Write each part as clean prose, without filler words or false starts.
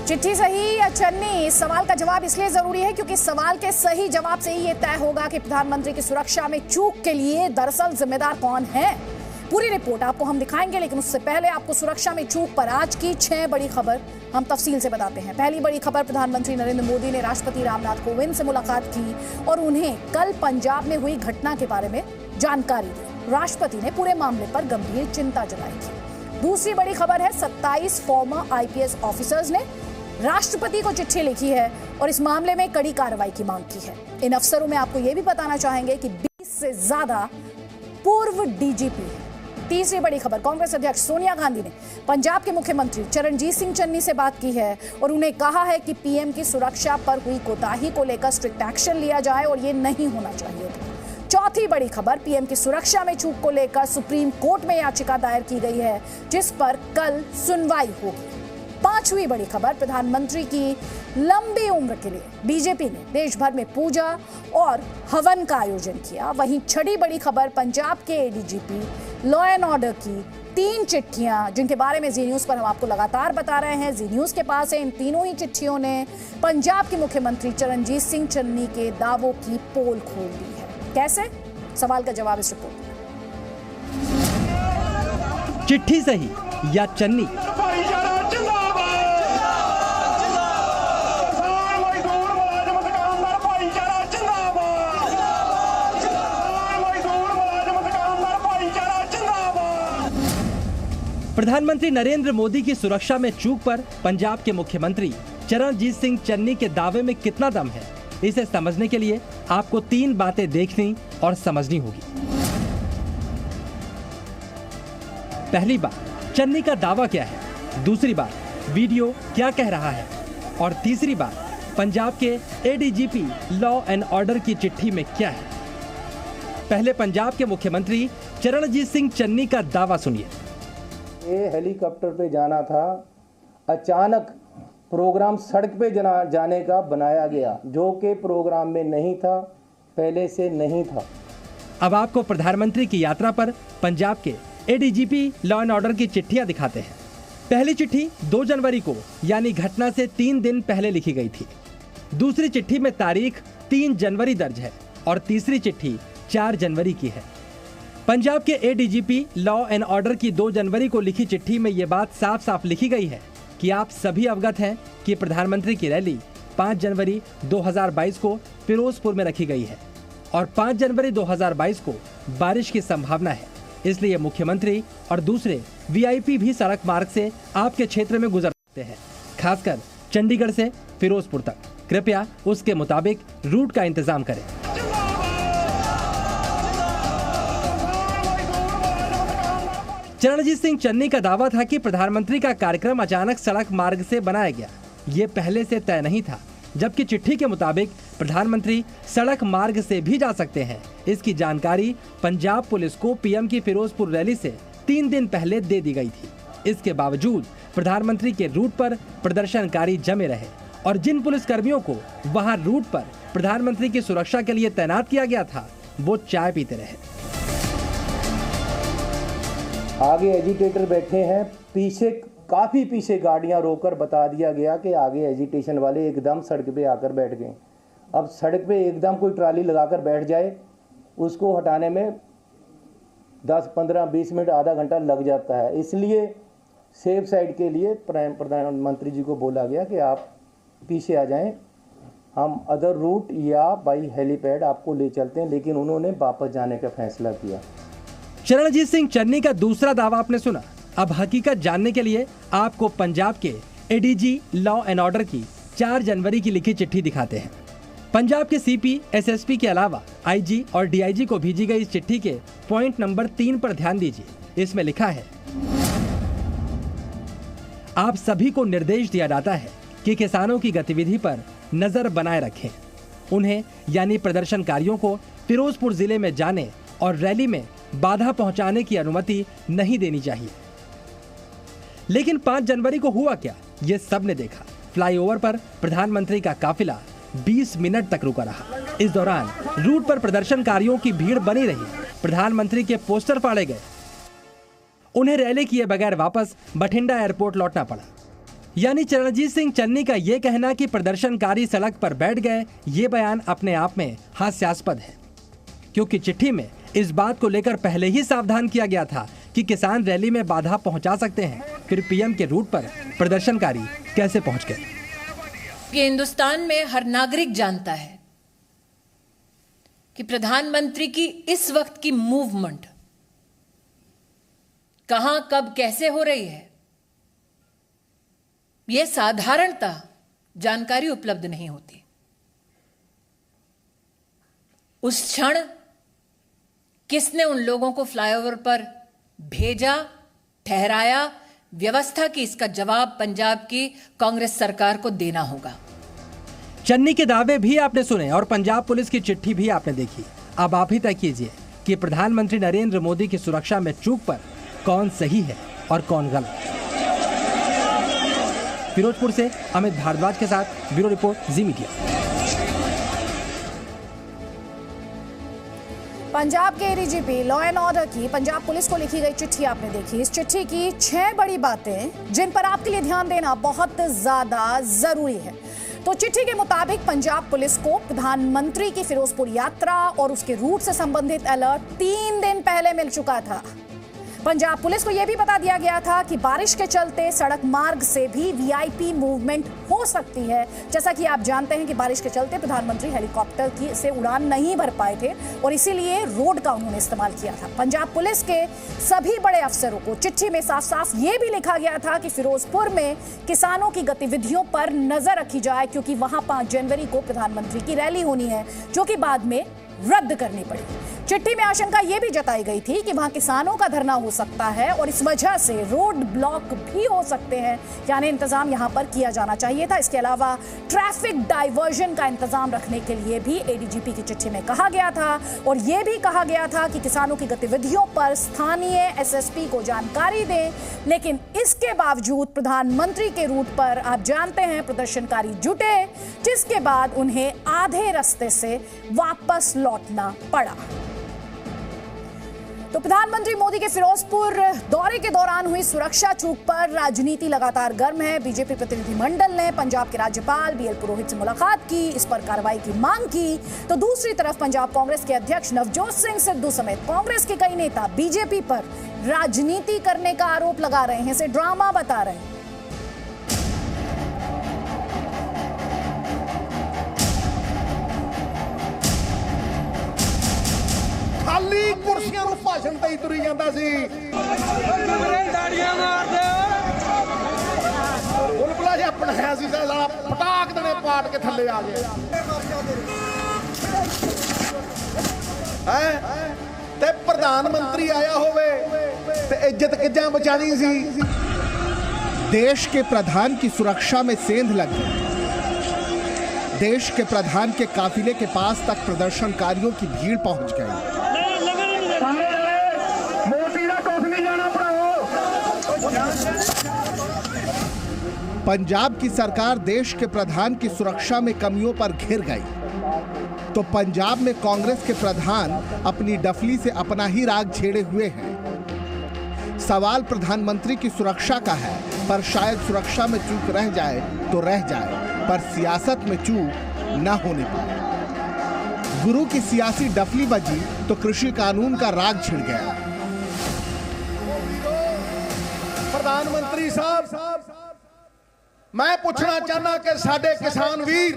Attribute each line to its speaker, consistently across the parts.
Speaker 1: चिट्ठी सही या चन्नी, इस सवाल का जवाब इसलिए जरूरी है क्योंकि सवाल के सही जवाब से ही ये तय होगा कि प्रधानमंत्री की सुरक्षा में चूक के लिए दरअसल जिम्मेदार कौन है। पूरी रिपोर्ट आपको हम दिखाएंगे, लेकिन उससे पहले आपको सुरक्षा में चूक पर आज की 6 बड़ी खबर हम तफसील से बताते हैं। पहली बड़ी खबर, प्रधानमंत्री नरेंद्र मोदी ने राष्ट्रपति रामनाथ कोविंद से मुलाकात की और उन्हें कल पंजाब में हुई घटना के बारे में जानकारी दी। राष्ट्रपति ने पूरे मामले पर गंभीर चिंता जताई थी। दूसरी बड़ी खबर है, 27 फॉर्मर आईपीएस ऑफिसर्स ने राष्ट्रपति को चिट्ठी लिखी है और इस मामले में कड़ी कार्रवाई की मांग की है। इन अफसरों में आपको यह भी बताना चाहेंगे कि 20 से ज्यादा पूर्व डीजीपी हैं। तीसरी बड़ी खबर, कांग्रेस अध्यक्ष सोनिया गांधी ने पंजाब के मुख्यमंत्री चरणजीत सिंह चन्नी से बात की है और उन्हें कहा है कि पीएम की सुरक्षा पर हुई कोताही को लेकर स्ट्रिक्ट एक्शन लिया जाए और ये नहीं होना चाहिए था। चौथी बड़ी खबर, पीएम की सुरक्षा में चूक को लेकर सुप्रीम कोर्ट में याचिका दायर की गई है जिस पर कल सुनवाई होगी। पांचवी बड़ी खबर, प्रधानमंत्री की लंबी उम्र के लिए बीजेपी ने देश भर में पूजा और हवन का आयोजन किया। वहीं छठी बड़ी खबर, पंजाब के एडीजीपी लॉ एंड ऑर्डर की 3 चिट्ठियां जिनके बारे में जी न्यूज पर हम आपको लगातार बता रहे हैं। जी न्यूज के पास है, इन तीनों ही चिट्ठियों ने पंजाब के मुख्यमंत्री चरणजीत सिंह चन्नी के दावों की पोल खोल दी है। कैसे? सवाल का जवाब इस रिपोर्ट में।
Speaker 2: चिट्ठी सही या चन्नी? प्रधानमंत्री नरेंद्र मोदी की सुरक्षा में चूक पर पंजाब के मुख्यमंत्री चरणजीत सिंह चन्नी के दावे में कितना दम है, इसे समझने के लिए आपको 3 बातें देखनी और समझनी होगी। पहली बात, चन्नी का दावा क्या है। दूसरी बात, वीडियो क्या कह रहा है। और तीसरी बात, पंजाब के एडीजीपी लॉ एंड ऑर्डर की चिट्ठी में क्या है। पहले पंजाब के मुख्यमंत्री चरणजीत सिंह चन्नी का दावा सुनिए।
Speaker 3: ये हेलीकॉप्टर पे जाना था, अचानक प्रोग्राम सड़क पे जाने का बनाया गया, जो कि प्रोग्राम में नहीं था, पहले से नहीं था।
Speaker 2: अब आपको प्रधानमंत्री की यात्रा पर पंजाब के एडीजीपी लॉ एंड ऑर्डर की चिट्ठियां दिखाते हैं। पहली चिट्ठी 2 जनवरी को यानी घटना से 3 दिन पहले लिखी गई थी। दूसरी चिट्ठी में तारीख 3 जनवरी दर्ज है और तीसरी चिट्ठी 4 जनवरी की है। पंजाब के एडीजीपी लॉ एंड ऑर्डर की 2 जनवरी को लिखी चिट्ठी में ये बात साफ साफ लिखी गई है कि आप सभी अवगत हैं कि प्रधानमंत्री की रैली 5 जनवरी 2022 को फिरोजपुर में रखी गई है और 5 जनवरी 2022 को बारिश की संभावना है, इसलिए मुख्यमंत्री और दूसरे वीआईपी भी सड़क मार्ग से आपके क्षेत्र में गुजर सकते हैं, खासकर चंडीगढ़ से फिरोजपुर तक। कृपया उसके मुताबिक रूट का इंतजाम करें। चरणजीत सिंह चन्नी का दावा था कि प्रधानमंत्री का कार्यक्रम अचानक सड़क मार्ग से बनाया गया। ये पहले से तय नहीं था, जबकि चिट्ठी के मुताबिक प्रधानमंत्री सड़क मार्ग से भी जा सकते हैं। इसकी जानकारी पंजाब पुलिस को पीएम की फिरोजपुर रैली से 3 दिन पहले दे दी गई थी। इसके बावजूद प्रधानमंत्री के रूट पर प्रदर्शनकारी जमे रहे और जिन पुलिस कर्मियों को वहां रूट पर प्रधानमंत्री की सुरक्षा के लिए तैनात किया गया था, वो चाय पीते रहे।
Speaker 3: आगे एजिटेटर बैठे हैं, पीछे काफ़ी पीछे गाड़ियां रोककर बता दिया गया कि आगे एजिटेशन वाले एकदम सड़क पे आकर बैठ गए। अब सड़क पे एकदम कोई ट्राली लगाकर बैठ जाए, उसको हटाने में 10, 15, 20 मिनट, आधा घंटा लग जाता है। इसलिए सेफ साइड के लिए प्रधानमंत्री जी को बोला गया कि आप पीछे आ जाएं, हम अदर रूट या बाई हेलीपैड आपको ले चलते हैं, लेकिन उन्होंने वापस जाने का फैसला किया।
Speaker 2: चरणजीत सिंह चन्नी का दूसरा दावा आपने सुना। अब हकीकत जानने के लिए आपको पंजाब के एडीजी लॉ एंड ऑर्डर की 4 जनवरी की लिखी चिट्ठी दिखाते हैं। पंजाब के सीपी, एसएसपी के अलावा आईजी और डीआईजी को भेजी गई इस चिट्ठी के पॉइंट नंबर 3 पर ध्यान दीजिए। इसमें लिखा है, आप सभी को निर्देश दिया जाता है कि किसानों की गतिविधि पर नजर बनाए रखें। उन्हें यानी प्रदर्शनकारियों को फिरोजपुर जिले में जाने और रैली में बाधा पहुंचाने की अनुमति नहीं देनी चाहिए। लेकिन 5 जनवरी को हुआ क्या, ये सब ने देखा। फ्लाईओवर पर प्रधानमंत्री का काफिला 20 मिनट तक रुका रहा। इस दौरान रूट पर प्रदर्शनकारियों की भीड़ बनी रही। प्रधानमंत्री के पोस्टर फाड़े गए। उन्हें रैली किए बगैर वापस बठिंडा एयरपोर्ट लौटना पड़ा। यानी चरणजीत सिंह चन्नी का ये कहना कि प्रदर्शनकारी सड़क पर बैठ गए, ये बयान अपने आप में हास्यास्पद है, क्योंकि चिट्ठी में इस बात को लेकर पहले ही सावधान किया गया था कि किसान रैली में बाधा पहुंचा सकते हैं। फिर पीएम के रूट पर प्रदर्शनकारी कैसे पहुंच गए?
Speaker 4: ये हिंदुस्तान में हर नागरिक जानता है कि प्रधानमंत्री की इस वक्त की मूवमेंट कहां, कब, कैसे हो रही है, यह साधारणतः जानकारी उपलब्ध नहीं होती। उस क्षण किसने उन लोगों को फ्लाईओवर पर भेजा, ठहराया, व्यवस्था की, इसका जवाब पंजाब की कांग्रेस सरकार को देना होगा।
Speaker 2: चन्नी के दावे भी आपने सुने और पंजाब पुलिस की चिट्ठी भी आपने देखी। अब आप ही तय कीजिए कि प्रधानमंत्री नरेंद्र मोदी की सुरक्षा में चूक पर कौन सही है और कौन गलत। फिरोजपुर से अमित भारद्वाज के साथ ब्यूरो रिपोर्ट, जी मीडिया।
Speaker 1: पंजाब के एडीजीपी लॉ एंड ऑर्डर की पंजाब पुलिस को लिखी गई चिट्ठी आपने देखी। इस चिट्ठी की 6 बड़ी बातें जिन पर आपके लिए ध्यान देना बहुत ज्यादा जरूरी है। तो चिट्ठी के मुताबिक पंजाब पुलिस को प्रधानमंत्री की फिरोजपुर यात्रा और उसके रूट से संबंधित अलर्ट 3 दिन पहले मिल चुका था। पंजाब पुलिस को यह भी बता दिया गया था कि बारिश के चलते सड़क मार्ग से भी वीआईपी मूवमेंट हो सकती है। जैसा कि आप जानते हैं कि बारिश के चलते प्रधानमंत्री हेलीकॉप्टर से उड़ान नहीं भर पाए थे और इसीलिए रोड का उन्होंने इस्तेमाल किया था। पंजाब पुलिस के सभी बड़े अफसरों को चिट्ठी में साफ साफ ये भी लिखा गया था कि फिरोजपुर में किसानों की गतिविधियों पर नजर रखी जाए, क्योंकि वहां 5 जनवरी को प्रधानमंत्री की रैली होनी है, जो कि बाद में रद्द करनी पड़ी। चिट्ठी में आशंका यह भी जताई गई थी कि वहां किसानों का धरना हो सकता है और इस वजह से रोड ब्लॉक भी हो सकते हैं, यानी इंतजाम यहां पर किया जाना चाहिए था। इसके अलावा ट्रैफिक डाइवर्जन का इंतजाम रखने के लिए भी एडीजीपी की चिट्ठी में कहा गया था और यह भी कहा गया था कि किसानों की गतिविधियों पर स्थानीय एसएसपी को जानकारी दें। लेकिन इसके बावजूद प्रधानमंत्री के रूट पर आप जानते हैं प्रदर्शनकारी जुटे, जिसके बाद उन्हें आधे रास्ते से वापस लौटना पड़ा। तो प्रधानमंत्री मोदी के फिरोजपुर दौरे के दौरान हुई सुरक्षा चूक पर राजनीति लगातार गर्म है। बीजेपी प्रतिनिधिमंडल ने पंजाब के राज्यपाल बीएल पुरोहित से मुलाकात की, इस पर कार्रवाई की मांग की। तो दूसरी तरफ पंजाब कांग्रेस के अध्यक्ष नवजोत सिंह सिद्धू समेत कांग्रेस के कई नेता बीजेपी पर राजनीति करने का आरोप लगा रहे हैं, इसे ड्रामा बता रहे हैं।
Speaker 5: खाली कुर्सियां ਨੂੰ ਭਾਸ਼ਣ ਤੇ ਹੀ ਤੁਰੀ ਜਾਂਦਾ ਸੀ। ਬੁਲਬੁਲਾ ਜਿਹਾ ਬਣਾਇਆ ਸੀ ਸਾਲਾ, ਪਟਾਕ ਦਨੇ ਪਾਟ ਕੇ ਥੱਲੇ ਆ ਗਏ ਹੈ। ਤੇ ਪ੍ਰਧਾਨ ਮੰਤਰੀ ਆਇਆ ਹੋਵੇ ਤੇ ਇੱਜ਼ਤ ਕਿੱਦਾਂ ਬਚਾਣੀ ਸੀ।
Speaker 6: देश के प्रधान की सुरक्षा में सेंध लग गई। देश के प्रधान के काफिले के पास तक प्रदर्शनकारियों की भीड़ पहुंच गई। पंजाब की सरकार देश के प्रधान की सुरक्षा में कमियों पर घिर गई तो पंजाब में कांग्रेस के प्रधान अपनी डफली से अपना ही राग छेड़े हुए हैं। सवाल प्रधानमंत्री की सुरक्षा का है, पर शायद सुरक्षा में चूक रह जाए तो रह जाए, पर सियासत में चूक न होने पाए। गुरु की सियासी डफली बजी तो कृषि कानून का राग छिड़ गया।
Speaker 5: प्रधानमंत्री साहब, मैं पूछना चाहना कि साडे किसान वीर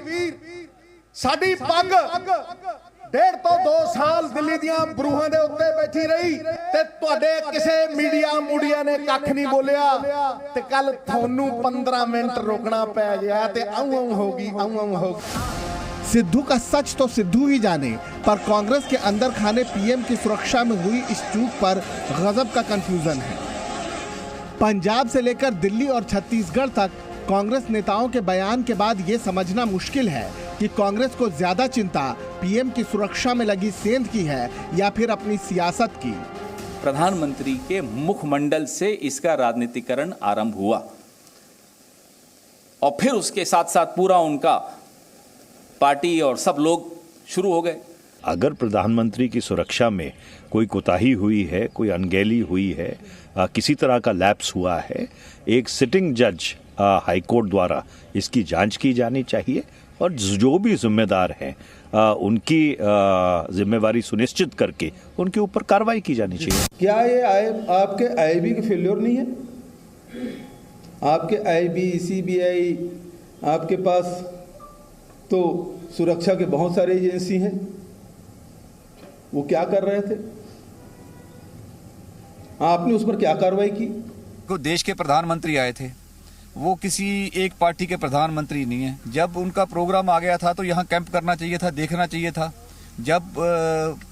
Speaker 5: साडी पग 1.5 ਤੋਂ 2 ਸਾਲ ਦਿੱਲੀ ਦੀਆਂ ਬਰੂਹਾਂ ਦੇ ਉੱਤੇ ਬੈਠੀ ਰਹੀ ਤੇ ਤੁਹਾਡੇ ਕਿਸੇ ਮੀਡੀਆ ਨੇ ਕੱਖ ਨਹੀਂ ਬੋਲਿਆ ਤੇ ਕੱਲ ਤੁਹਾਨੂੰ 15 ਮਿੰਟ ਰੁਕਣਾ ਪੈ ਗਿਆ ਤੇ ਆਉਂ ਹੋ ਗਈ।
Speaker 6: सिद्धू का सच तो सिद्धू ही जाने, पर कांग्रेस के अंदर खाने पीएम की सुरक्षा में हुई इस चूक पर गजब का कंफ्यूजन है। पंजाब से लेकर दिल्ली और छत्तीसगढ़ तक कांग्रेस नेताओं के बयान के बाद ये समझना मुश्किल है कि कांग्रेस को ज्यादा चिंता पीएम की सुरक्षा में लगी सेंध की है या फिर अपनी सियासत की।
Speaker 7: प्रधानमंत्री के मुखमंडल से इसका राजनीतिकरण आरंभ हुआ और फिर उसके साथ साथ पूरा उनका पार्टी और सब लोग शुरू हो गए।
Speaker 8: अगर प्रधानमंत्री की सुरक्षा में कोई कोताही हुई है, कोई अनगहली हुई है, किसी तरह का लैप्स हुआ है, एक सिटिंग जज हाई कोर्ट द्वारा इसकी जांच की जानी चाहिए और जो भी जिम्मेदार हैं उनकी जिम्मेवारी सुनिश्चित करके उनके ऊपर कार्रवाई की जानी चाहिए।
Speaker 9: क्या ये आपके आईबी की फेल्योर नहीं है? आपके आईबी, सीबीआई, आपके पास तो सुरक्षा के बहुत सारे एजेंसी हैं, वो क्या कर रहे थे? आपने उस पर क्या कार्रवाई की?
Speaker 10: को देश के प्रधानमंत्री आए थे, वो किसी एक पार्टी के प्रधानमंत्री नहीं है। जब उनका प्रोग्राम आ गया था तो यहाँ कैंप करना चाहिए था, देखना चाहिए था। जब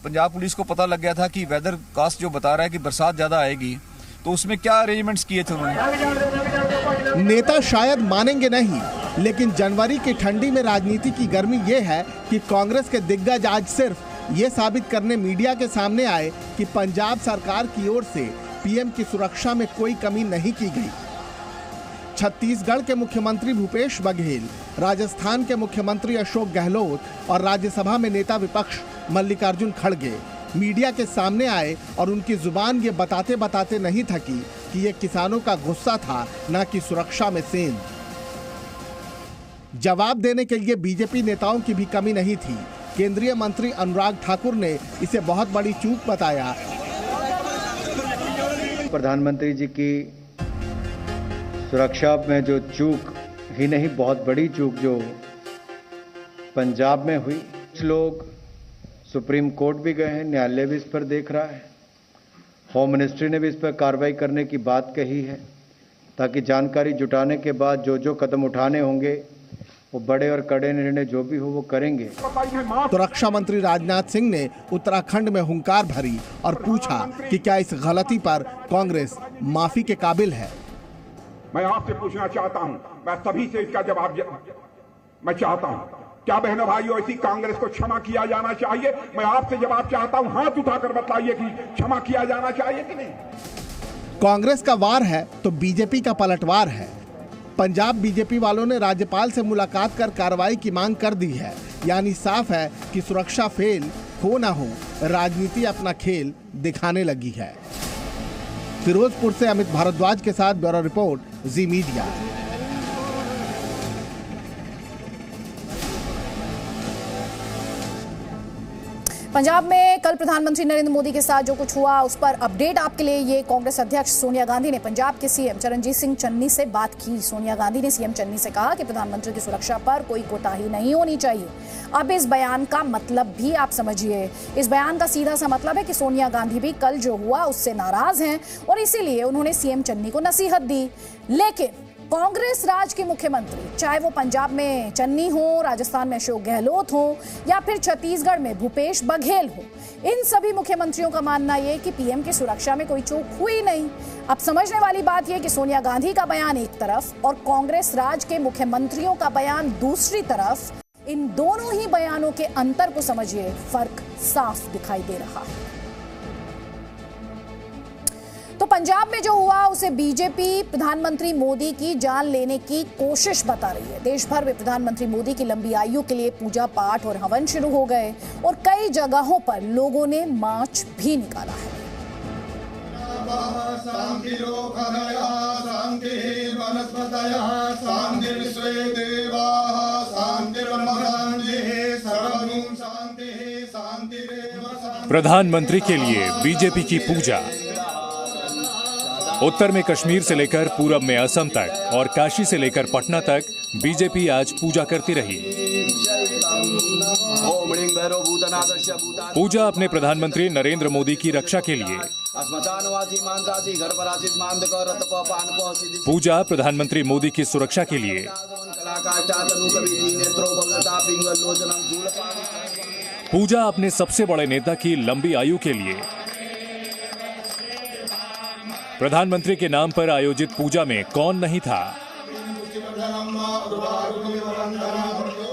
Speaker 10: पंजाब पुलिस को पता लग गया था कि वेदर कास्ट जो बता रहा है कि बरसात ज़्यादा आएगी, तो उसमें क्या अरेंजमेंट्स किए थे उन्होंने?
Speaker 6: नेता शायद मानेंगे नहीं, लेकिन जनवरी की ठंडी में राजनीति की गर्मी ये है कि कांग्रेस के दिग्गज आज सिर्फ ये साबित करने मीडिया के सामने आए कि पंजाब सरकार की ओर से पीएम की सुरक्षा में कोई कमी नहीं की गई। छत्तीसगढ़ के मुख्यमंत्री भूपेश बघेल, राजस्थान के मुख्यमंत्री अशोक गहलोत और राज्यसभा में नेता विपक्ष मल्लिकार्जुन खड़गे मीडिया के सामने आए और उनकी जुबान ये बताते बताते नहीं थकी कि ये किसानों का गुस्सा था, ना कि सुरक्षा में सेंध। जवाब देने के लिए बीजेपी नेताओं की भी कमी नहीं थी। केंद्रीय मंत्री अनुराग ठाकुर ने इसे बहुत बड़ी चूक बताया।
Speaker 11: प्रधानमंत्री जी की सुरक्षा में जो चूक ही नहीं, बहुत बड़ी चूक जो पंजाब में हुई, कुछ लोग सुप्रीम कोर्ट भी गए हैं, न्यायालय भी इस पर देख रहा है, होम मिनिस्ट्री ने भी इस पर कार्रवाई करने की बात कही है, ताकि जानकारी जुटाने के बाद जो जो कदम उठाने होंगे वो बड़े और कड़े निर्णय जो भी हो वो करेंगे।
Speaker 6: तो रक्षा मंत्री राजनाथ सिंह ने उत्तराखंड में हुंकार भरी और पूछा कि क्या इस गलती पर कांग्रेस माफी के काबिल है।
Speaker 12: मैं आपसे पूछना चाहता हूं, मैं सभी से इसका जवाब मैं चाहता हूं, क्या बहनों भाइयों ऐसी कांग्रेस को क्षमा किया जाना चाहिए? मैं आपसे जवाब चाहता हूं, हाथ उठाकर बताइए कि क्षमा किया जाना चाहिए कि नहीं?
Speaker 6: कांग्रेस का वार है तो बीजेपी का पलटवार है। पंजाब बीजेपी वालों ने राज्यपाल से मुलाकात कर कार्रवाई की मांग कर दी है। यानी साफ है कि सुरक्षा फेल हो ना हो, राजनीति अपना खेल दिखाने लगी है। फिरोजपुर से अमित भारद्वाज के साथ ब्यूरो रिपोर्ट, जी मीडिया।
Speaker 1: पंजाब में कल प्रधानमंत्री नरेंद्र मोदी के साथ जो कुछ हुआ उस पर अपडेट आपके लिए। ये कांग्रेस अध्यक्ष सोनिया गांधी ने पंजाब के सीएम चरणजीत सिंह चन्नी से बात की। सोनिया गांधी ने सीएम चन्नी से कहा कि प्रधानमंत्री की सुरक्षा पर कोई कोताही नहीं होनी चाहिए। अब इस बयान का मतलब भी आप समझिए। इस बयान का सीधा सा मतलब है कि सोनिया गांधी भी कल जो हुआ उससे नाराज हैं और इसीलिए उन्होंने सीएम चन्नी को नसीहत दी। लेकिन कांग्रेस राज के मुख्यमंत्री, चाहे वो पंजाब में चन्नी हो, राजस्थान में अशोक गहलोत हो या फिर छत्तीसगढ़ में भूपेश बघेल हो, इन सभी मुख्यमंत्रियों का मानना ये कि पीएम की सुरक्षा में कोई चूक हुई नहीं। अब समझने वाली बात यह कि सोनिया गांधी का बयान एक तरफ और कांग्रेस राज के मुख्यमंत्रियों का बयान दूसरी तरफ, इन दोनों ही बयानों के अंतर को समझिए, फर्क साफ दिखाई दे रहा है। तो पंजाब में जो हुआ उसे बीजेपी प्रधानमंत्री मोदी की जान लेने की कोशिश बता रही है। देश भर में प्रधानमंत्री मोदी की लंबी आयु के लिए पूजा पाठ और हवन शुरू हो गए और कई जगहों पर लोगों ने मार्च भी निकाला है।
Speaker 13: प्रधानमंत्री के लिए बीजेपी की पूजा। उत्तर में कश्मीर से लेकर पूरब में असम तक और काशी से लेकर पटना तक बीजेपी आज पूजा करती रही। पूजा अपने प्रधानमंत्री नरेंद्र मोदी की रक्षा के लिए, पूजा प्रधानमंत्री मोदी की सुरक्षा के लिए, पूजा अपने सबसे बड़े नेता की लंबी आयु के लिए। प्रधानमंत्री के नाम पर आयोजित पूजा में कौन नहीं था?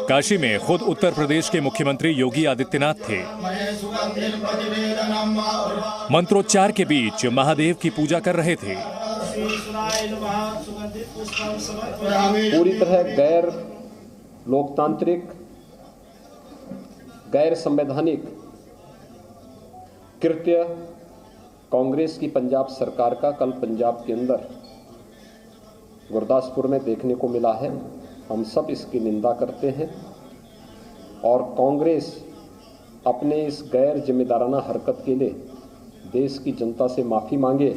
Speaker 13: काशी में खुद उत्तर प्रदेश के मुख्यमंत्री योगी आदित्यनाथ थे। मंत्रोच्चार के बीच महादेव की पूजा कर रहे थे।
Speaker 14: पूरी तरह गैर लोकतांत्रिक, गैर संवैधानिक कृत्य कांग्रेस की पंजाब सरकार का कल पंजाब के अंदर गुरदासपुर में देखने को मिला है, हम सब इसकी निंदा करते हैं और कांग्रेस अपने इस गैर जिम्मेदाराना हरकत के लिए देश की जनता से माफी मांगे।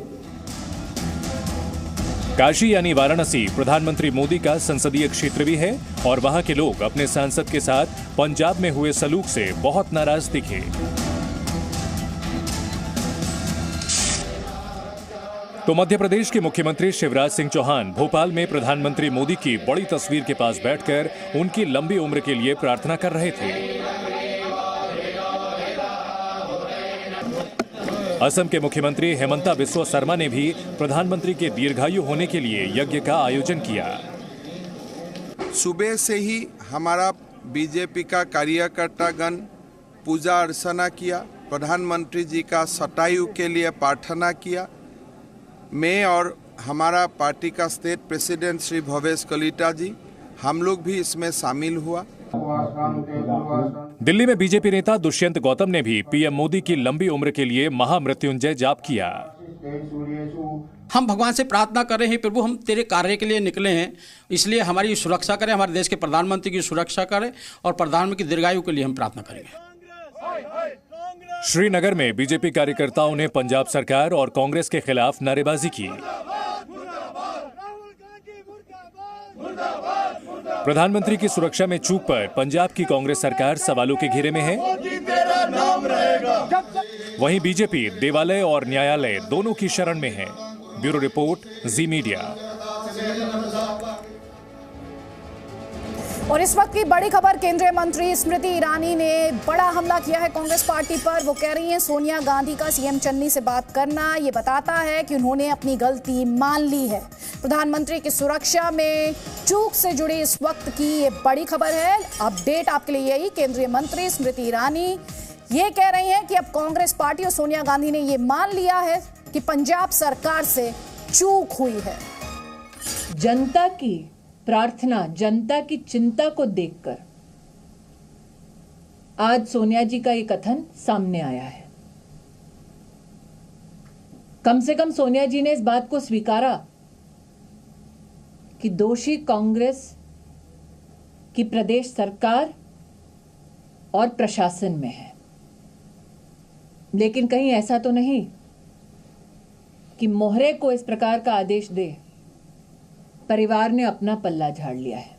Speaker 13: काशी यानी वाराणसी प्रधानमंत्री मोदी का संसदीय क्षेत्र भी है और वहां के लोग अपने सांसद के साथ पंजाब में हुए सलूक से बहुत नाराज दिखे। तो मध्य प्रदेश के मुख्यमंत्री शिवराज सिंह चौहान भोपाल में प्रधानमंत्री मोदी की बड़ी तस्वीर के पास बैठकर उनकी लंबी उम्र के लिए प्रार्थना कर रहे थे। असम के मुख्यमंत्री हेमंता बिस्वा शर्मा ने भी प्रधानमंत्री के दीर्घायु होने के लिए यज्ञ का आयोजन किया।
Speaker 15: सुबह से ही हमारा बीजेपी का कार्यकर्तागण पूजा अर्चना किया, प्रधानमंत्री जी का शतायु के लिए प्रार्थना किया। मैं और हमारा पार्टी का स्टेट प्रेसिडेंट श्री भवेश कलिता जी, हम लोग भी इसमें शामिल हुआ।
Speaker 13: दिल्ली में बीजेपी नेता दुष्यंत गौतम ने भी पीएम मोदी की लंबी उम्र के लिए महामृत्युंजय जाप किया।
Speaker 16: हम भगवान से प्रार्थना कर रहे हैं, प्रभु हम तेरे कार्य के लिए निकले हैं, इसलिए हमारी सुरक्षा करें, हमारे देश के प्रधानमंत्री की सुरक्षा करें और प्रधानमंत्री की दीर्घायु के लिए हम प्रार्थना करेंगे।
Speaker 13: श्रीनगर में बीजेपी कार्यकर्ताओं ने पंजाब सरकार और कांग्रेस के खिलाफ नारेबाजी की। प्रधानमंत्री की सुरक्षा में चूक पर पंजाब की कांग्रेस सरकार सवालों के घेरे में है। वहीं बीजेपी देवालय और न्यायालय दोनों की शरण में है। ब्यूरो रिपोर्ट, जी मीडिया।
Speaker 1: और इस वक्त की बड़ी खबर, केंद्रीय मंत्री स्मृति ईरानी ने बड़ा हमला किया है कांग्रेस पार्टी पर। वो कह रही हैं सोनिया गांधी का सीएम चन्नी से बात करना ये बताता है कि उन्होंने अपनी गलती मान ली है। प्रधानमंत्री की सुरक्षा में चूक से जुड़ी इस वक्त की ये बड़ी खबर है। अपडेट आपके लिए यही, केंद्रीय मंत्री स्मृति ईरानी ये कह रही हैं कि अब कांग्रेस पार्टी और सोनिया गांधी ने ये मान लिया है कि पंजाब सरकार से चूक हुई है।
Speaker 4: जनता की प्रार्थना, जनता की चिंता को देखकर आज सोनिया जी का ये कथन सामने आया है। कम से कम सोनिया जी ने इस बात को स्वीकारा कि दोषी कांग्रेस की प्रदेश सरकार और प्रशासन में है। लेकिन कहीं ऐसा तो नहीं कि मोहरे को इस प्रकार का आदेश दे परिवार ने अपना पल्ला झाड़ लिया है।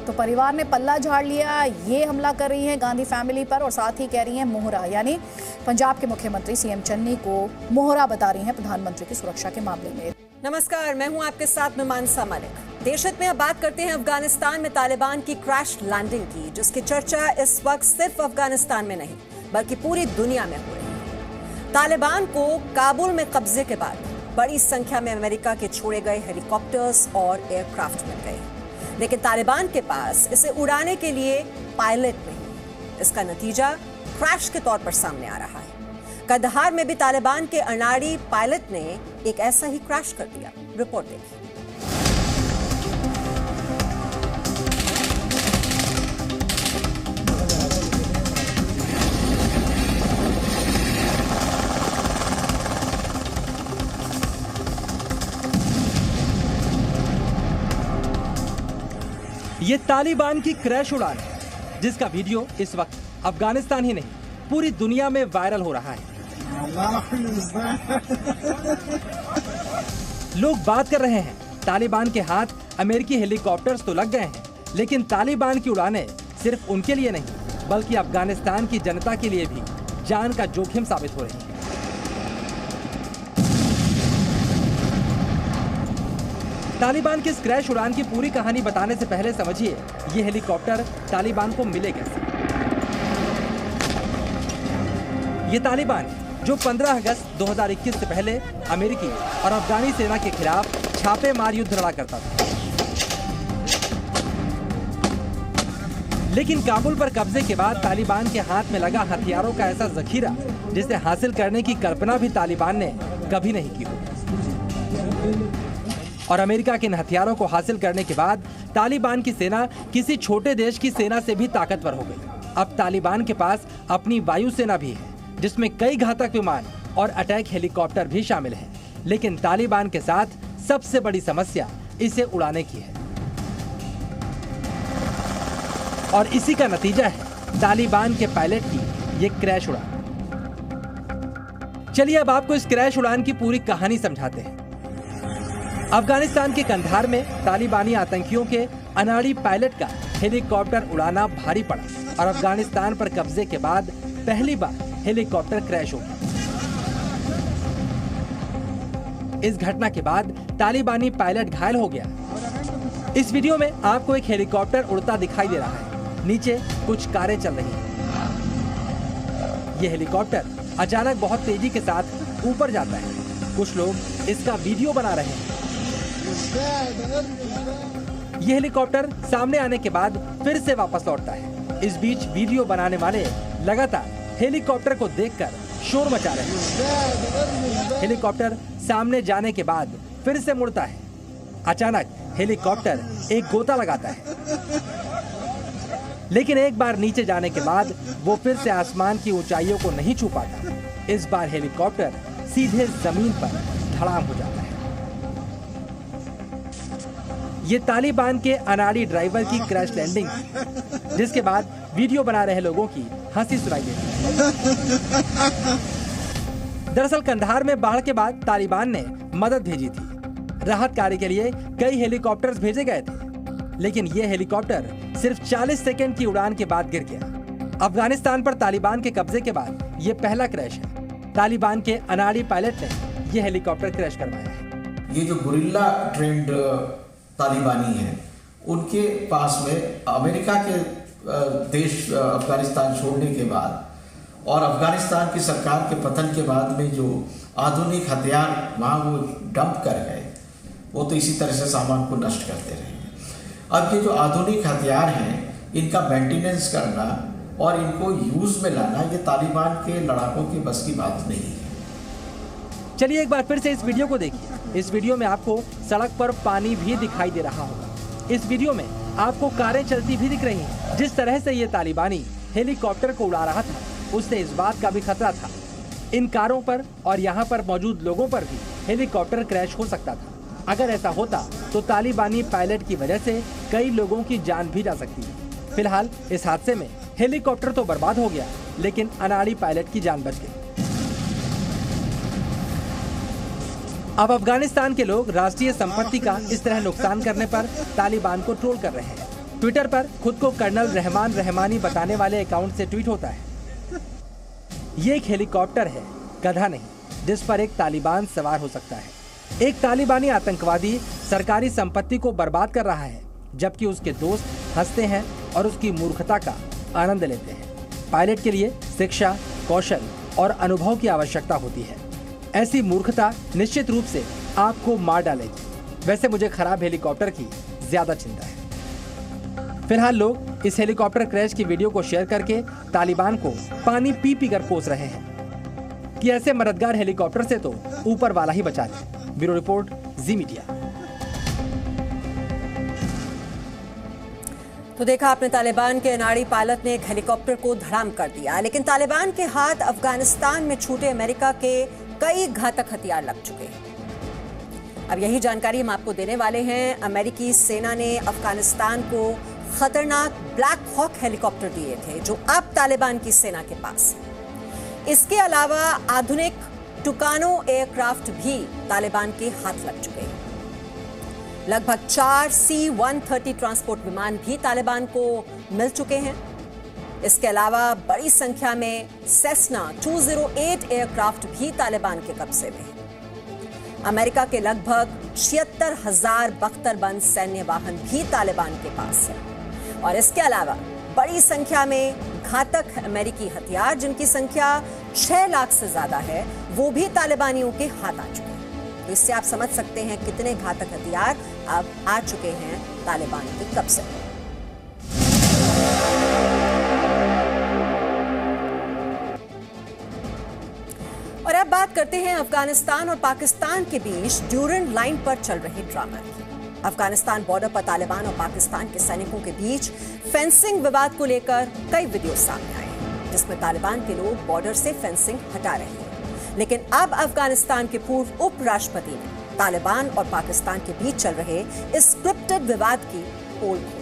Speaker 1: तो परिवार ने पल्ला झाड़ लिया, ये हमला कर रही है गांधी फैमिली पर और साथ ही कह रही है मोहरा, यानी पंजाब के मुख्यमंत्री सीएम चन्नी को मोहरा बता रही हैं प्रधानमंत्री की सुरक्षा के मामले में।
Speaker 17: नमस्कार, मैं हूं आपके साथ में मानसा मलिक। देश हित में अब बात करते हैं अफगानिस्तान में तालिबान की क्रैश लैंडिंग की, जिसकी चर्चा इस वक्त सिर्फ अफगानिस्तान में नहीं बल्कि पूरी दुनिया में हो रही है। तालिबान को काबुल में कब्जे के बाद बड़ी संख्या में अमेरिका के छोड़े गए हेलीकॉप्टर्स और एयरक्राफ्ट मिल गए, लेकिन तालिबान के पास इसे उड़ाने के लिए पायलट नहीं। इसका नतीजा क्रैश के तौर पर सामने आ रहा है। कंदहार में भी तालिबान के अनाड़ी पायलट ने एक ऐसा ही क्रैश कर दिया। रिपोर्ट देखिए।
Speaker 2: ये तालिबान की क्रैश उड़ान है, जिसका वीडियो इस वक्त अफगानिस्तान ही नहीं पूरी दुनिया में वायरल हो रहा है। लोग बात कर रहे हैं तालिबान के हाथ अमेरिकी हेलीकॉप्टर्स तो लग गए हैं, लेकिन तालिबान की उड़ानें सिर्फ उनके लिए नहीं बल्कि अफगानिस्तान की जनता के लिए भी जान का जोखिम साबित हो रही है। तालिबान की इस क्रैश उड़ान की पूरी कहानी बताने से पहले समझिए ये हेलीकॉप्टर तालिबान को मिले कैसे। ये तालिबान जो 15 अगस्त 2021 से पहले अमेरिकी और अफगानी सेना के खिलाफ छापेमार युद्ध लड़ा करता था, लेकिन काबुल पर कब्जे के बाद तालिबान के हाथ में लगा हथियारों का ऐसा जखीरा जिसे हासिल करने की कल्पना भी तालिबान ने कभी नहीं की होगी। और अमेरिका के इन हथियारों को हासिल करने के बाद तालिबान की सेना किसी छोटे देश की सेना से भी ताकतवर हो गई। अब तालिबान के पास अपनी वायुसेना भी है, जिसमें कई घातक विमान और अटैक हेलीकॉप्टर भी शामिल हैं। लेकिन तालिबान के साथ सबसे बड़ी समस्या इसे उड़ाने की है और इसी का नतीजा है तालिबान के पायलट की ये क्रैश उड़ान। चलिए अब आपको इस क्रैश उड़ान की पूरी कहानी समझाते हैं। अफगानिस्तान के कंधार में तालिबानी आतंकियों के अनाड़ी पायलट का हेलीकॉप्टर उड़ाना भारी पड़ा और अफगानिस्तान पर कब्जे के बाद पहली बार हेलीकॉप्टर क्रैश हो गया। इस घटना के बाद तालिबानी पायलट घायल हो गया। इस वीडियो में आपको एक हेलीकॉप्टर उड़ता दिखाई दे रहा है, नीचे कुछ कारें चल रही हैं। यह हेलीकॉप्टर अचानक बहुत तेजी के साथ ऊपर जाता है। कुछ लोग इसका वीडियो बना रहे हैं। यह हेलीकॉप्टर सामने आने के बाद फिर से वापस लौटता है। इस बीच वीडियो बनाने वाले लगातार हेलीकॉप्टर को देखकर शोर मचा रहे हैं। हेलीकॉप्टर सामने जाने के बाद फिर से मुड़ता है। अचानक हेलीकॉप्टर एक गोता लगाता है, लेकिन एक बार नीचे जाने के बाद वो फिर से आसमान की ऊंचाइयों को नहीं छू पाता। इस बार हेलीकॉप्टर सीधे जमीन पर धड़ाम हो जाता है। ये तालिबान के अनाड़ी ड्राइवर की क्रैश लैंडिंग थी, जिसके बाद वीडियो बना रहे लोगों की हंसी सुनाई देती है। दरअसल कंधार में बाढ़ के बाद तालिबान ने मदद भेजी थी। राहत कार्य के लिए कई हेलीकॉप्टर्स भेजे गए थे, लेकिन ये हेलीकॉप्टर सिर्फ 40 सेकंड की उड़ान के बाद गिर गया। अफगानिस्तान पर तालिबान के कब्जे के बाद ये पहला क्रैश है। तालिबान के अनाड़ी पायलट ने ये हेलीकॉप्टर क्रैश करवाया है।
Speaker 18: ये जो गुरिल्ला ट्रेंड तालिबानी है, उनके पास में अमेरिका के देश अफगानिस्तान छोड़ने के बाद और अफगानिस्तान की सरकार के पतन के बाद में जो आधुनिक हथियार वहाँ वो डंप कर गए, वो तो इसी तरह से सामान को नष्ट करते रहे। अब ये जो आधुनिक हथियार हैं, इनका मेंटेनेंस करना और इनको यूज में लाना, ये तालिबान के लड़ाकों की बस की बात नहीं है।
Speaker 2: चलिए एक बार फिर से इस वीडियो को देखिए। इस वीडियो में आपको सड़क पर पानी भी दिखाई दे रहा होगा। इस वीडियो में आपको कारें चलती भी दिख रही हैं। जिस तरह से ये तालिबानी हेलीकॉप्टर को उड़ा रहा था, उससे इस बात का भी खतरा था इन कारों पर और यहाँ पर मौजूद लोगों पर भी हेलीकॉप्टर क्रैश हो सकता था। अगर ऐसा होता तो तालिबानी पायलट की वजह से कई लोगों की जान भी जा सकती है। फिलहाल इस हादसे में हेलीकॉप्टर तो बर्बाद हो गया, लेकिन अनाड़ी पायलट की जान बच गई। अब अफगानिस्तान के लोग राष्ट्रीय संपत्ति का इस तरह नुकसान करने पर तालिबान को ट्रोल कर रहे हैं। ट्विटर पर खुद को कर्नल रहमान रहमानी बताने वाले अकाउंट से ट्वीट होता है, ये एक हेलीकॉप्टर है, गधा नहीं, जिस पर एक तालिबान सवार हो सकता है। एक तालिबानी आतंकवादी सरकारी संपत्ति को बर्बाद कर रहा है, जबकि उसके दोस्त हंसते हैं और उसकी मूर्खता का आनंद लेते हैं। पायलट के लिए शिक्षा, कौशल और अनुभव की आवश्यकता होती है। ऐसी मूर्खता निश्चित रूप से आपको मार डालेगी। वैसे मुझे खराब हेलीकॉप्टर की ज्यादा चिंता है। फिलहाल लोग इस हेलीकॉप्टर क्रैश की वीडियो को शेयर करके तालिबान को पानी पी पी कर कोस रहे हैं कि ऐसे मददगार हेलीकॉप्टर से तो ऊपर वाला ही बचा ले। ब्यूरो रिपोर्ट, जी मीडिया।
Speaker 17: तो देखा आपने, तालिबान के अनाड़ी पायलट ने एक हेलीकॉप्टर को धड़ाम कर दिया, लेकिन तालिबान के हाथ अफगानिस्तान में छूटे अमेरिका के कई घातक हथियार लग चुके हैं। अब यही जानकारी हम आपको देने वाले हैं। अमेरिकी सेना ने अफगानिस्तान को खतरनाक ब्लैक हॉक हेलीकॉप्टर दिए थे, जो अब तालिबान की सेना के पास है। इसके अलावा आधुनिक टुकानो एयरक्राफ्ट भी तालिबान के हाथ लग चुके हैं। लगभग 4 C-130 ट्रांसपोर्ट विमान भी तालिबान को मिल चुके हैं। इसके अलावा बड़ी संख्या में सेस्ना 208 एयरक्राफ्ट भी तालिबान के कब्जे में है। अमेरिका के लगभग 76,000 बख्तरबंद सैन्य वाहन भी तालिबान के पास है और इसके अलावा बड़ी संख्या में घातक अमेरिकी हथियार, जिनकी संख्या 6 लाख से ज्यादा है, वो भी तालिबानियों के हाथ आ चुके हैं। तो इससे आप समझ सकते हैं कितने घातक हथियार अब आ चुके हैं तालिबान के कब्जे में। और अब बात करते हैं अफगानिस्तान और पाकिस्तान के बीच ड्यूरेंट लाइन पर चल रहे ड्रामा की। अफगानिस्तान बॉर्डर पर तालिबान और पाकिस्तान के सैनिकों के बीच फेंसिंग विवाद को लेकर कई वीडियो सामने आए हैं, जिसमें तालिबान के लोग बॉर्डर से फेंसिंग हटा रहे हैं। लेकिन अब अफगानिस्तान के पूर्व उपराष्ट्रपति ने तालिबान और पाकिस्तान के बीच चल रहे इस स्क्रिप्टेड विवाद की पोल खोली।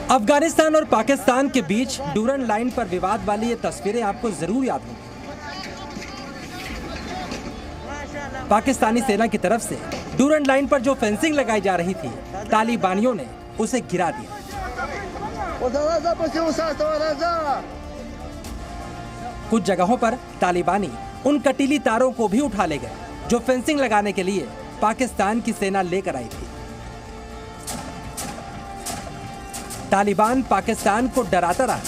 Speaker 2: अफगानिस्तान और पाकिस्तान के बीच डूरन लाइन पर विवाद वाली ये तस्वीरें आपको जरूर याद होंगी। पाकिस्तानी सेना की तरफ से डूरन लाइन पर जो फेंसिंग लगाई जा रही थी, तालिबानियों ने उसे गिरा दिया। कुछ जगहों पर तालिबानी उन कटीली तारों को भी उठा ले गए जो फेंसिंग लगाने के लिए पाकिस्तान की सेना लेकर आई थी। तालिबान पाकिस्तान को डराता रहा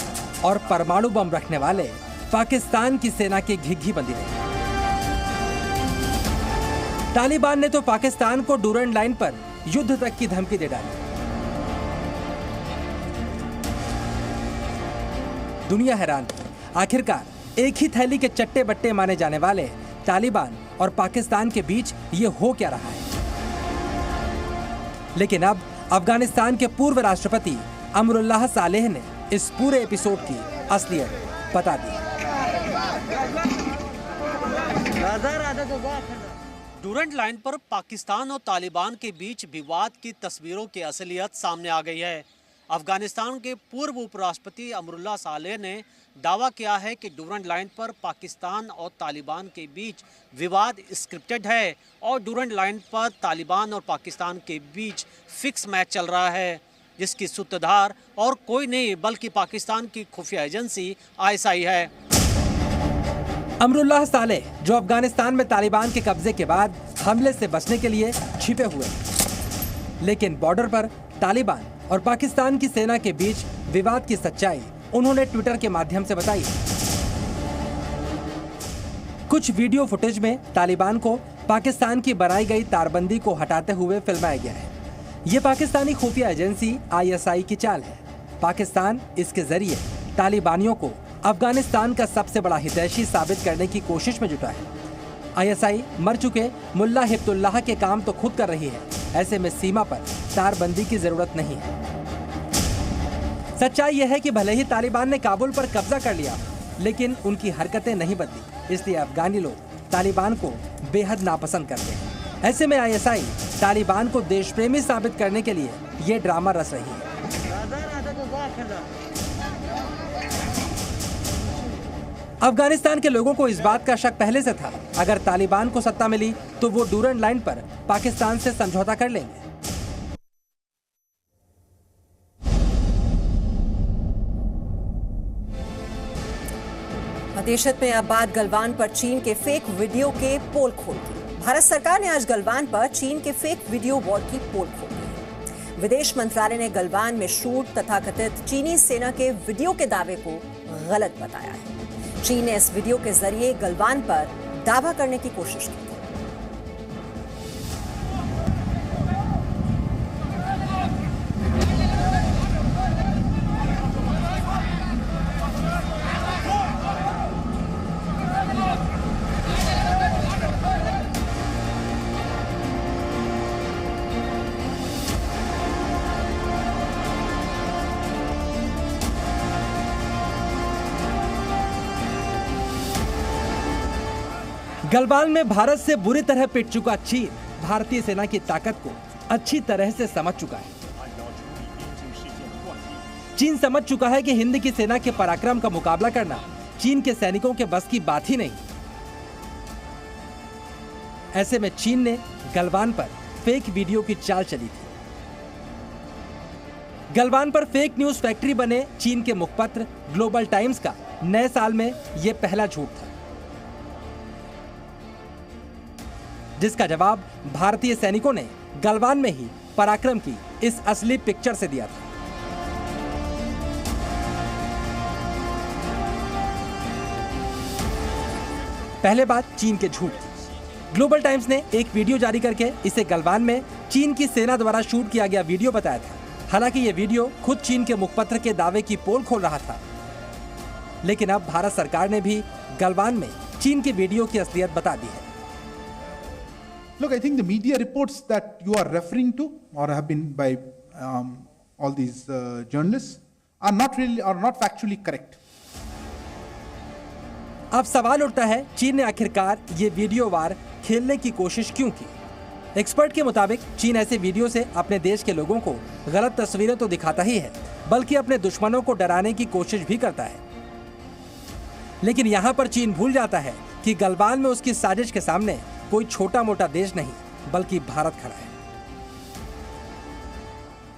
Speaker 2: और परमाणु बम रखने वाले पाकिस्तान की सेना की घिघी बंधी रही। तालिबान ने तो पाकिस्तान को डूरन लाइन पर युद्ध तक की धमकी दे डाली। दुनिया हैरान थी। आखिरकार एक ही थैली के चट्टे बट्टे माने जाने वाले तालिबान और पाकिस्तान के बीच ये हो क्या रहा है। लेकिन अब अफगानिस्तान के पूर्व राष्ट्रपति अमरुल्लाह सालेह ने इस पूरे एपिसोड की असलियत बता दी।
Speaker 19: डूरन लाइन पर पाकिस्तान और तालिबान के बीच विवाद की तस्वीरों की असलियत सामने आ गई है। अफगानिस्तान के पूर्व उपराष्ट्रपति अमरुल्लाह सालेह ने दावा किया है कि डूरन लाइन पर पाकिस्तान और तालिबान के बीच विवाद स्क्रिप्टेड है और डूरन लाइन पर तालिबान और पाकिस्तान के बीच फिक्स मैच चल रहा है, जिसकी सूत्रधार और कोई नहीं बल्कि पाकिस्तान की खुफिया एजेंसी ISI है।
Speaker 2: अमरुल्लाह सालेह जो अफगानिस्तान में तालिबान के कब्जे के बाद हमले से बचने के लिए छिपे हुए, लेकिन बॉर्डर पर तालिबान और पाकिस्तान की सेना के बीच विवाद की सच्चाई उन्होंने ट्विटर के माध्यम से बताई। कुछ वीडियो फुटेज में तालिबान को पाकिस्तान की बनाई गई तारबंदी को हटाते हुए फिल्माया गया है। ये पाकिस्तानी खुफिया एजेंसी ISI की चाल है। पाकिस्तान इसके जरिए तालिबानियों को अफगानिस्तान का सबसे बड़ा हितैषी साबित करने की कोशिश में जुटा है। ISI मर चुके मुल्ला हिब्तुल्लाह के काम तो खुद कर रही है, ऐसे में सीमा पर तारबंदी की जरूरत नहीं है। सच्चाई यह है कि भले ही तालिबान ने काबुल पर कब्जा कर लिया, लेकिन उनकी हरकतें नहीं बदली। इसलिए अफगानी लोग तालिबान को बेहद नापसंद करते हैं। ऐसे में ISI तालिबान को देश प्रेमी साबित करने के लिए ये ड्रामा रच रही है। अफगानिस्तान के लोगों को इस बात का शक पहले से था, अगर तालिबान को सत्ता मिली तो वो डूरन लाइन पर पाकिस्तान से समझौता कर लेंगे।
Speaker 17: मशहत में अब बात गलवान पर चीन के फेक वीडियो के पोल खोल दी। भारत सरकार ने आज गलवान पर चीन के फेक वीडियो वॉर की पोल खोल दी। विदेश मंत्रालय ने गलवान में शूट तथाकथित चीनी सेना के वीडियो के दावे को गलत बताया है। चीन ने इस वीडियो के जरिए गलवान पर दावा करने की कोशिश की।
Speaker 2: गलवान में भारत से बुरी तरह पिट चुका चीन भारतीय सेना की ताकत को अच्छी तरह से समझ चुका है। चीन समझ चुका है कि हिंद की सेना के पराक्रम का मुकाबला करना चीन के सैनिकों के बस की बात ही नहीं। ऐसे में चीन ने गलवान पर फेक वीडियो की चाल चली थी। गलवान पर फेक न्यूज फैक्ट्री बने चीन के मुखपत्र ग्लोबल टाइम्स का नए साल में यह पहला झूठ था, जिसका जवाब भारतीय सैनिकों ने गलवान में ही पराक्रम की इस असली पिक्चर से दिया था। पहले बात चीन के झूठ की। ग्लोबल टाइम्स ने एक वीडियो जारी करके इसे गलवान में चीन की सेना द्वारा शूट किया गया वीडियो बताया था। हालांकि यह वीडियो खुद चीन के मुखपत्र के दावे की पोल खोल रहा था। लेकिन अब भारत सरकार ने भी गलवान में चीन की वीडियो की असलियत बता दी है।
Speaker 20: Look, I think the media reports that you are referring to, or have been by all these journalists, are not factually correct.
Speaker 2: अब सवाल उठता है, चीन ने आखिरकार ये वीडियो वार खेलने की कोशिश क्यों की? एक्सपर्ट के मुताबिक चीन ऐसे वीडियो से अपने देश के लोगों को गलत तस्वीरें तो दिखाता ही है, बल्कि अपने दुश्मनों को डराने की कोशिश भी करता है। लेकिन यहाँ पर चीन भूल जाता है कि गलवान में उसकी साजिश के सामने कोई छोटा मोटा देश नहीं, बल्कि भारत खड़ा है।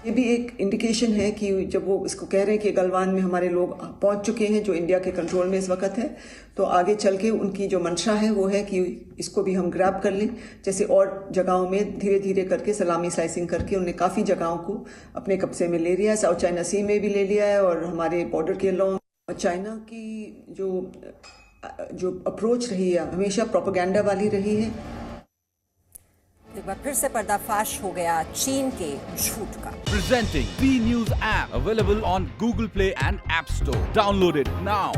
Speaker 21: ये भी एक इंडिकेशन है कि जब वो इसको कह रहे हैं कि गलवान में हमारे लोग पहुंच चुके हैं जो इंडिया के कंट्रोल में इस वक्त है, तो आगे चल के उनकी जो मंशा है वो है कि इसको भी हम ग्रैब कर लें। जैसे और जगहों में धीरे धीरे करके सलामी स्लाइसिंग करके उन्होंने काफ़ी जगहों को अपने कब्जे में ले लिया है। साउथ चाइना सी में भी ले लिया है और हमारे बॉर्डर के अलॉन्ग। चाइना की जो अप्रोच रही है हमेशा प्रोपेगेंडा वाली रही है।
Speaker 17: एक बार फिर से पर्दाफाश हो गया चीन के झूठ का।
Speaker 22: Presenting B News app available on Google Play and App Store. Download it now.